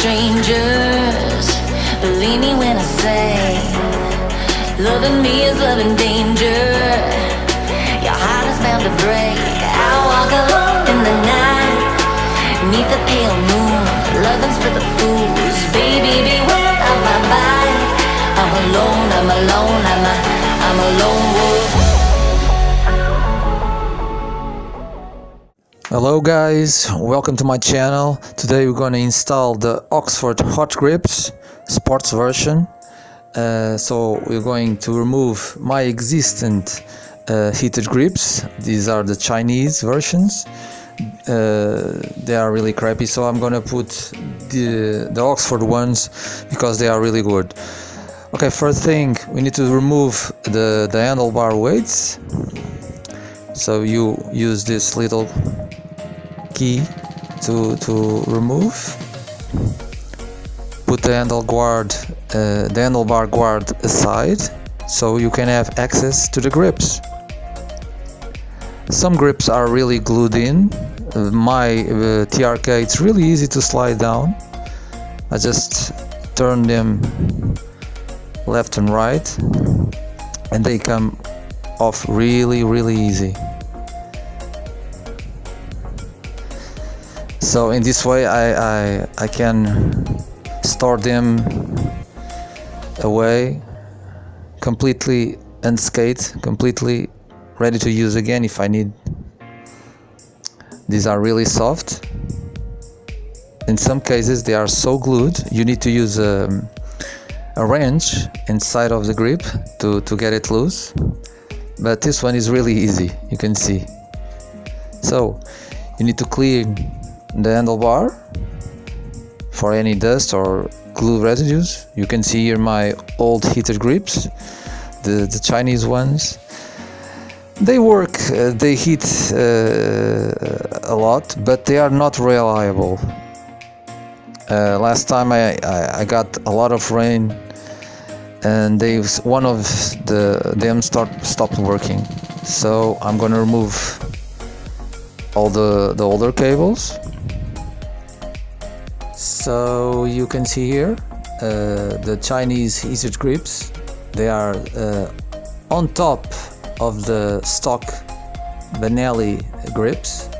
strangers. Believe me when I say, loving me is loving danger. Your heart is bound to break. I walk alone in the night, neath the pale moon. Loving's for the fools. Baby, beware of my bite. I'm alone, I'm alone, I'm a lone wolf. Hello guys, welcome to my channel. Today we're going to install the Oxford Hot Grips sports version. So we're going to remove my existing heated grips. These are the Chinese versions. They are really crappy, so I'm going to put the Oxford ones because they are really good. Okay, first thing, we need to remove the handlebar weights. So you use this little key to remove. Put the handlebar guard aside so you can have access to the grips. Some grips are really glued in. My TRK, it's really easy to slide down. I just turn them left and right and they come off really easy. So in this way I can store them away completely unscathed, completely ready to use again if I need. These are really soft. In some cases they are so glued you need to use a wrench inside of the grip to get it loose, but this one is really easy, you can see. So you need to clean the handlebar for any dust or glue residues. You can see here my old heated grips, the Chinese ones. They work, they heat a lot, but they are not reliable. Last time I got a lot of rain and one of them stopped working. So I'm gonna remove all the older cables. So you can see here the Chinese heated grips. They are on top of the stock Benelli grips.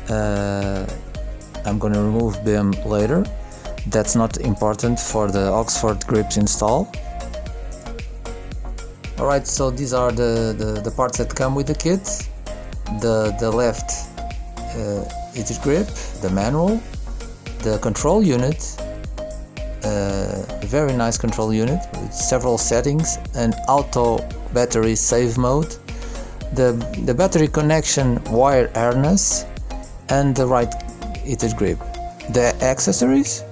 I'm gonna remove them later. That's not important for the Oxford grips install. Alright, so these are the parts that come with the kit. The left heated grip, the manual, the control unit, a very nice control unit with several settings, an auto battery save mode, the battery connection wire harness, and the right heated grip, the accessories,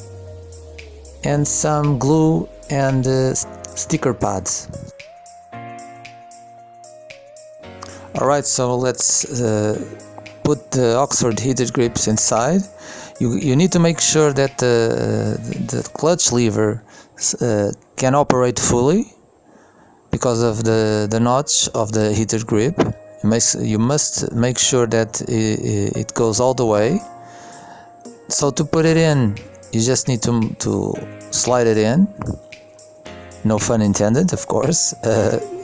and some glue and sticker pads. Alright, so let's put the Oxford heated grips inside. You need to make sure that the clutch lever can operate fully because of the notch of the heated grip. You must make sure that it goes all the way. So to put it in, you just need to slide it in. No fun intended, of course.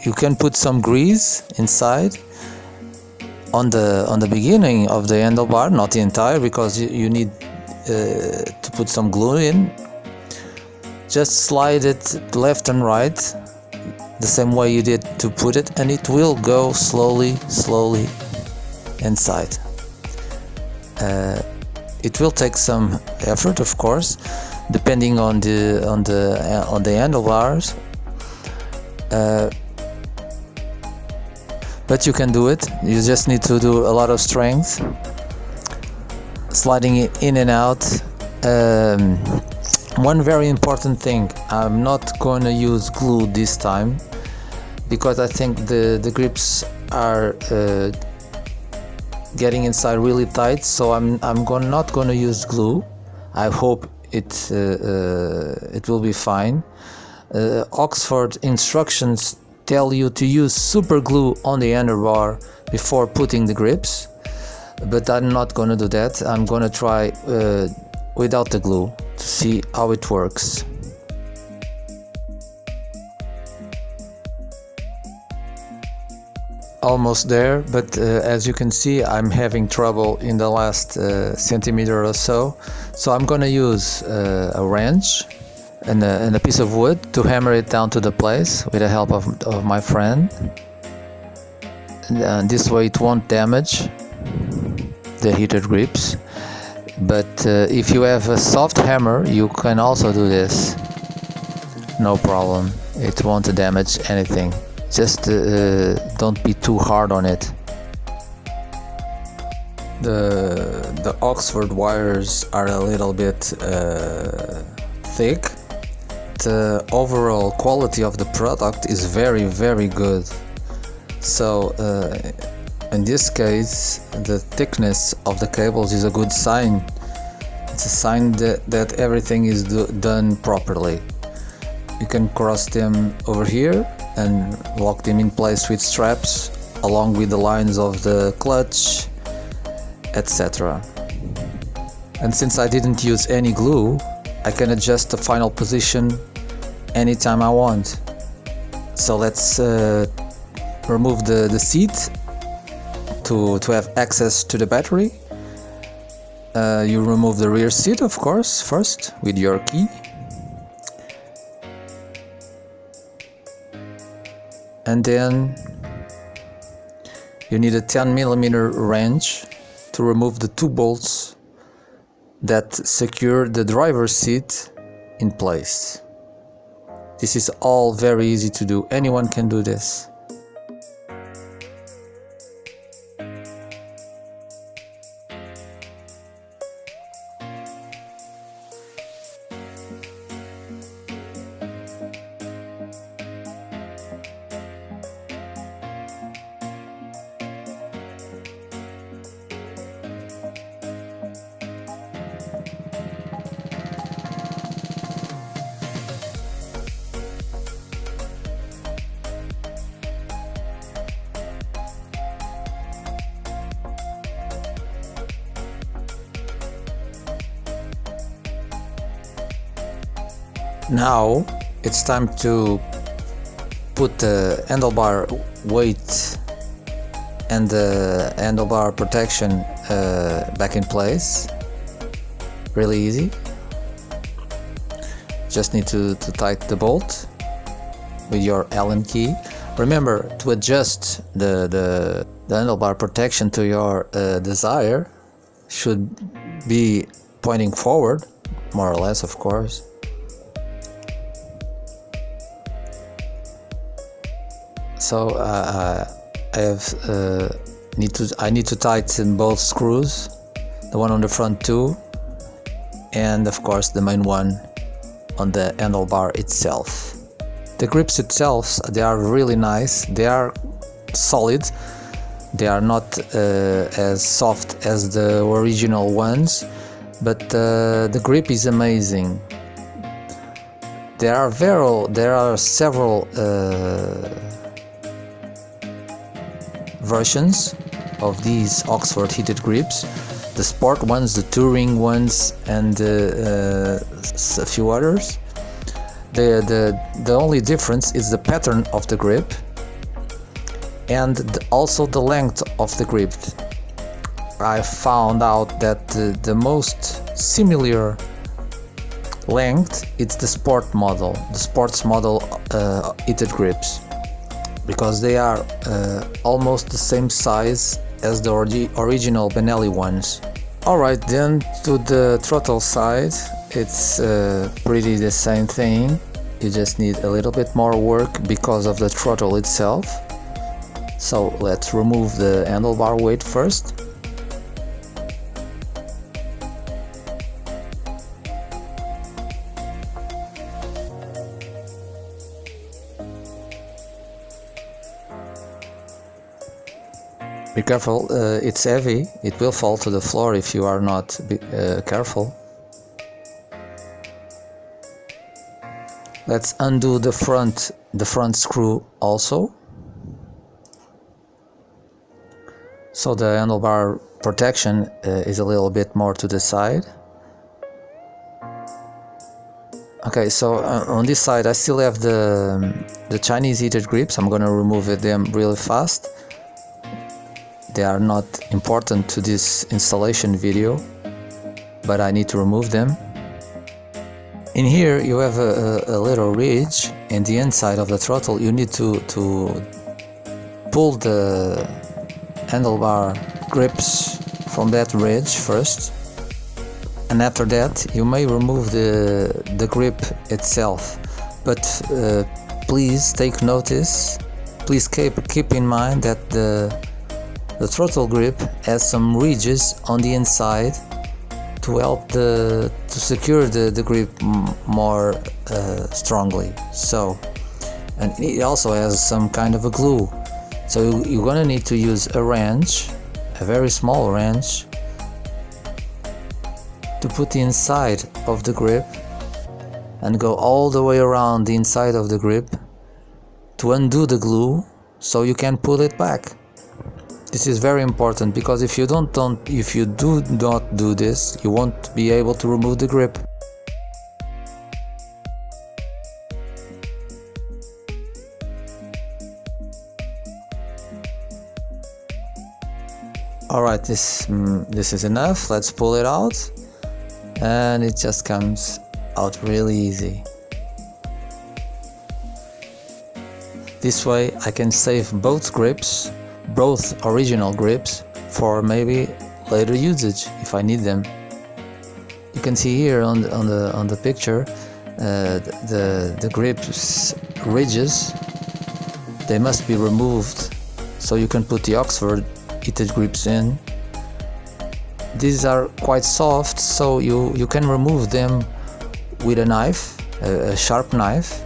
You can put some grease inside on the beginning of the handlebar, not the entire, because you need to put some glue in. Just slide it left and right the same way you did to put it, and it will go slowly inside. It will take some effort, of course, depending on the handlebars, but you can do it. You just need to do a lot of strength, sliding it in and out. One very important thing, I'm not going to use glue this time because I think the grips are getting inside really tight, so I'm not going to use glue. I hope it will be fine. Oxford instructions tell you to use super glue on the handlebar before putting the grips, but I'm not going to do that. I'm going to try without the glue to see how it works. Almost there, but as you can see, I'm having trouble in the last centimeter or so. So I'm gonna use a wrench and a piece of wood to hammer it down to the place with the help of my friend. And this way it won't damage the heated grips. But if you have a soft hammer, you can also do this. No problem, it won't damage anything. Just don't be too hard on it. The Oxford wires are a little bit thick. The overall quality of the product is very, very good. So in this case, the thickness of the cables is a good sign. It's a sign that everything is done properly. You can cross them over here and lock them in place with straps along with the lines of the clutch, etc. And since I didn't use any glue, I can adjust the final position anytime I want. So let's remove the seat to have access to the battery. You remove the rear seat, of course, first with your key. And then you need a 10mm wrench to remove the 2 bolts that secure the driver's seat in place. This is all very easy to do. Anyone can do this. Now it's time to put the handlebar weight and the handlebar protection back in place. Really easy. Just need to tighten the bolt with your Allen key. Remember to adjust the handlebar protection to your desire. Should be pointing forward, more or less, of course. So I need to tighten both screws, the one on the front too, and of course the main one on the handlebar itself. The grips itself, they are really nice. They are solid. They are not as soft as the original ones, but the grip is amazing. There are several versions of these Oxford heated grips, the sport ones, the touring ones, and a few others. The only difference is the pattern of the grip and also the length of the grip. I found out that the most similar length it's the sports model heated grips, because they are almost the same size as the original Benelli ones. Alright, then to the throttle side, it's pretty the same thing. You just need a little bit more work because of the throttle itself. So let's remove the handlebar weight first. Be careful, it's heavy, it will fall to the floor if you are not careful. Let's undo the front screw also. So the handlebar protection is a little bit more to the side. Okay, so on this side I still have the Chinese heated grips. I'm gonna remove them really fast. They are not important to this installation video, but I need to remove them. In here you have a little ridge in the inside of the throttle. You need to pull the handlebar grips from that ridge first, and after that you may remove the grip itself, but please take notice, please keep in mind that the throttle grip has some ridges on the inside to help to secure the grip more strongly. So, and it also has some kind of a glue, so you're gonna need to use a wrench, a very small wrench, to put the inside of the grip and go all the way around the inside of the grip to undo the glue so you can pull it back. This is very important, because if you do not do this, you won't be able to remove the grip. Alright, this is enough. Let's pull it out, and it just comes out really easy. This way I can save both grips, both original grips, for maybe later usage if I need them. You can see here on the picture the grips ridges. They must be removed so you can put the Oxford heated grips in. These are quite soft, so you can remove them with a knife, a sharp knife.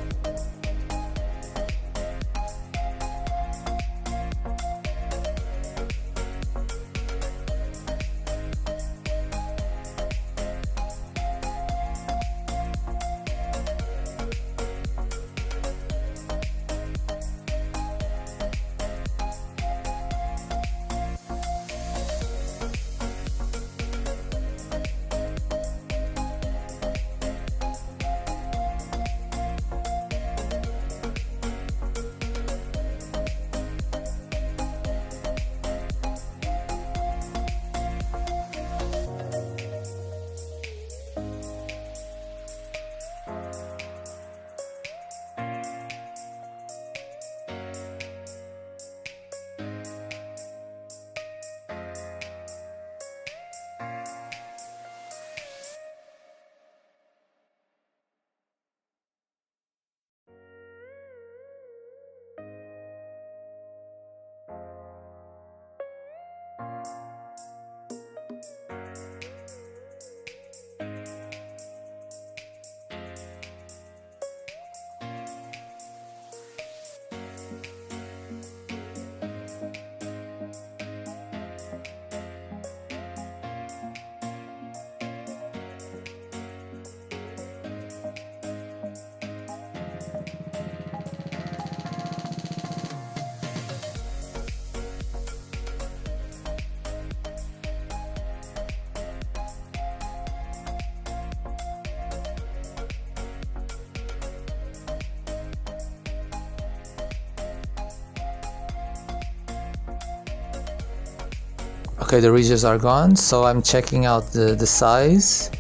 Okay, the ridges are gone, so I'm checking out the size.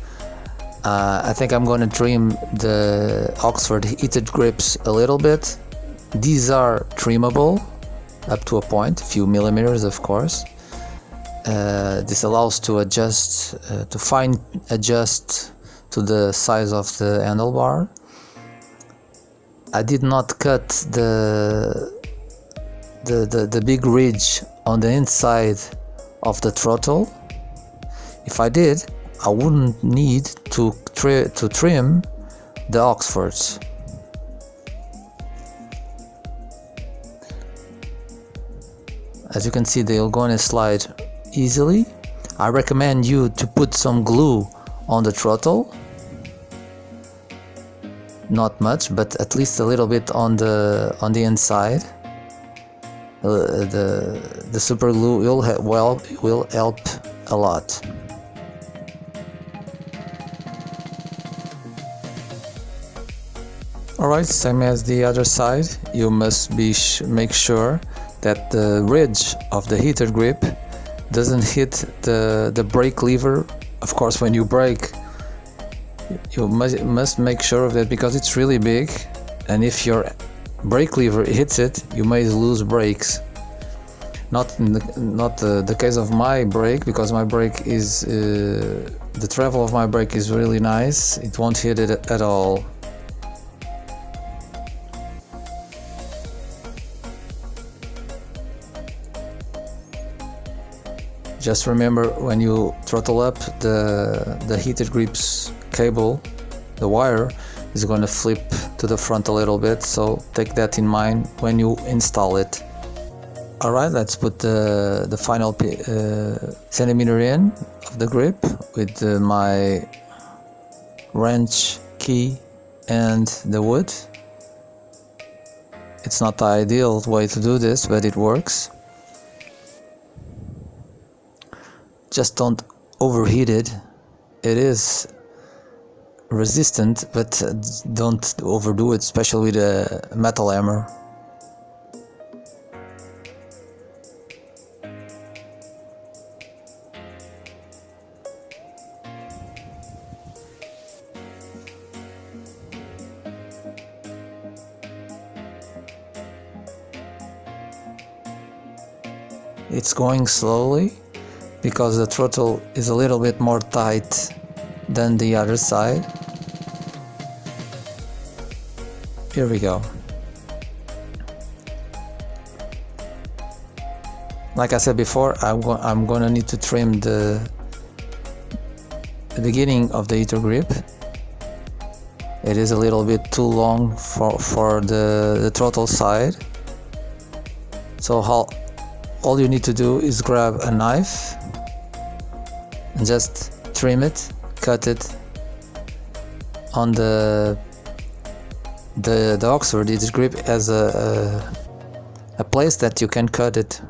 I think I'm going to trim the Oxford heated grips a little bit. These are trimmable up to a point, a few millimeters of course. This allows to adjust, to fine adjust to the size of the handlebar. I did not cut the big ridge on the inside of the throttle. If I did, I wouldn't need to trim the Oxfords. As you can see, they're going to slide easily. I recommend you to put some glue on the throttle. Not much, but at least a little bit on the inside. The super glue will help a lot. Alright, same as the other side, you must make sure that the ridge of the heater grip doesn't hit the brake lever. Of course, when you brake, you must make sure of that, because it's really big, and if your brake lever hits it, you may lose brakes. Not the case of my brake, because my brake is the travel of my brake is really nice. It won't hit it at all. Just remember, when you throttle up, the heated grips cable, the wire, is going to flip to the front a little bit, so take that in mind when you install it. Alright, let's put the final centimeter in of the grip with my wrench, key and the wood. It's not the ideal way to do this, but it works. Just don't overheat it. It is resistant, but don't overdo it, especially with a metal hammer. It's going slowly because the throttle is a little bit more tight than the other side. Here we go. Like I said before, I'm gonna need to trim the beginning of the heater grip. It is a little bit too long for the throttle side. So all you need to do is grab a knife and just trim it, cut it on the Oxford heater grip as a place that you can cut it.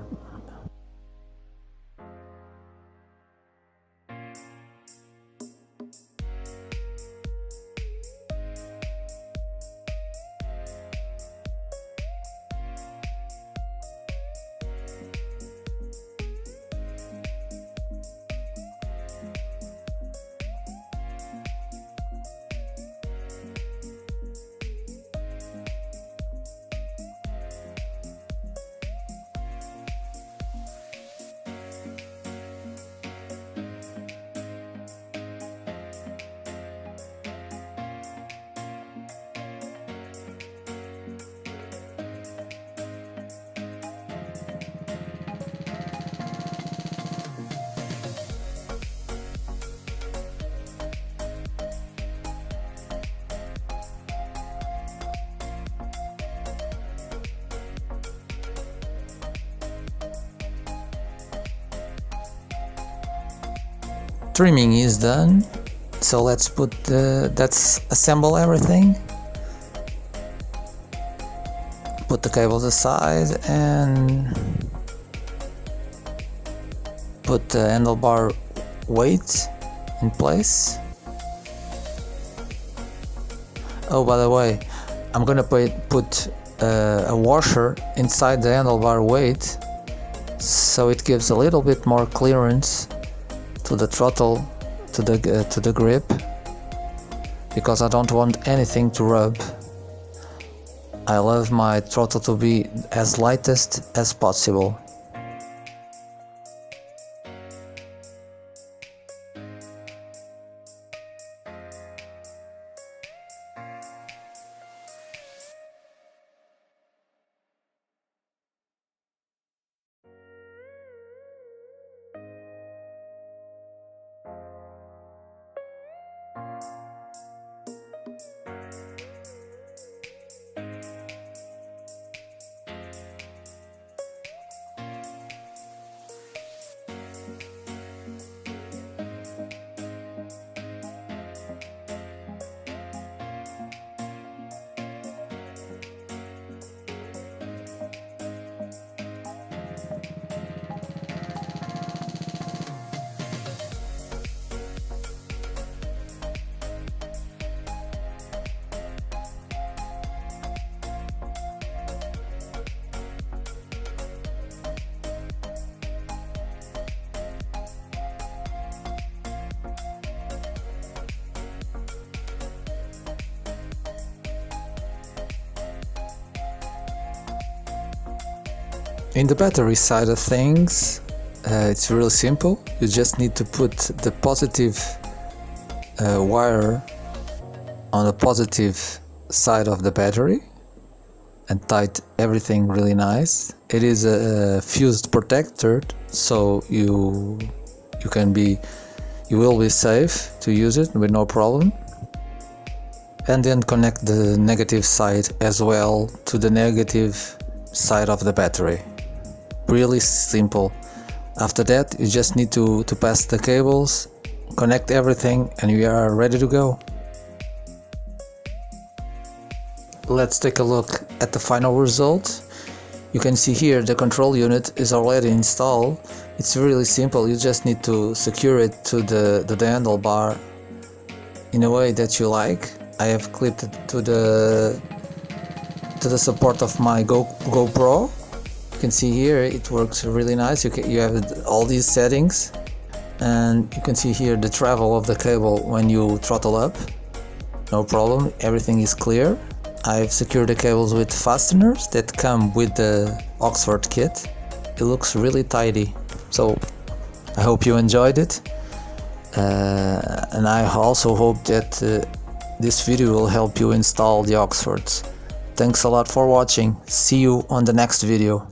Trimming is done, so let's let's assemble everything. Put the cables aside and put the handlebar weight in place. Oh, by the way, I'm gonna put a washer inside the handlebar weight, so it gives a little bit more clearance to the throttle, to the grip, because I don't want anything to rub. I love my throttle to be as lightest as possible. In the battery side of things, it's really simple. You just need to put the positive wire on the positive side of the battery and tight everything really nice. It is a fused protector, so you will be safe to use it with no problem. And then connect the negative side as well to the negative side of the battery. Really simple. After that, you just need to pass the cables, connect everything, and we are ready to go. Let's take a look at the final result. You can see here the control unit is already installed. It's really simple. You just need to secure it to the handlebar in a way that you like. I have clipped it to the support of my GoPro. You can see here it works really nice. You have all these settings, and you can see here the travel of the cable when you throttle up. No problem, everything is clear. I've secured the cables with fasteners that come with the Oxford kit. It looks really tidy. So I hope you enjoyed it, and I also hope that this video will help you install the Oxfords. Thanks a lot for watching. See you on the next video.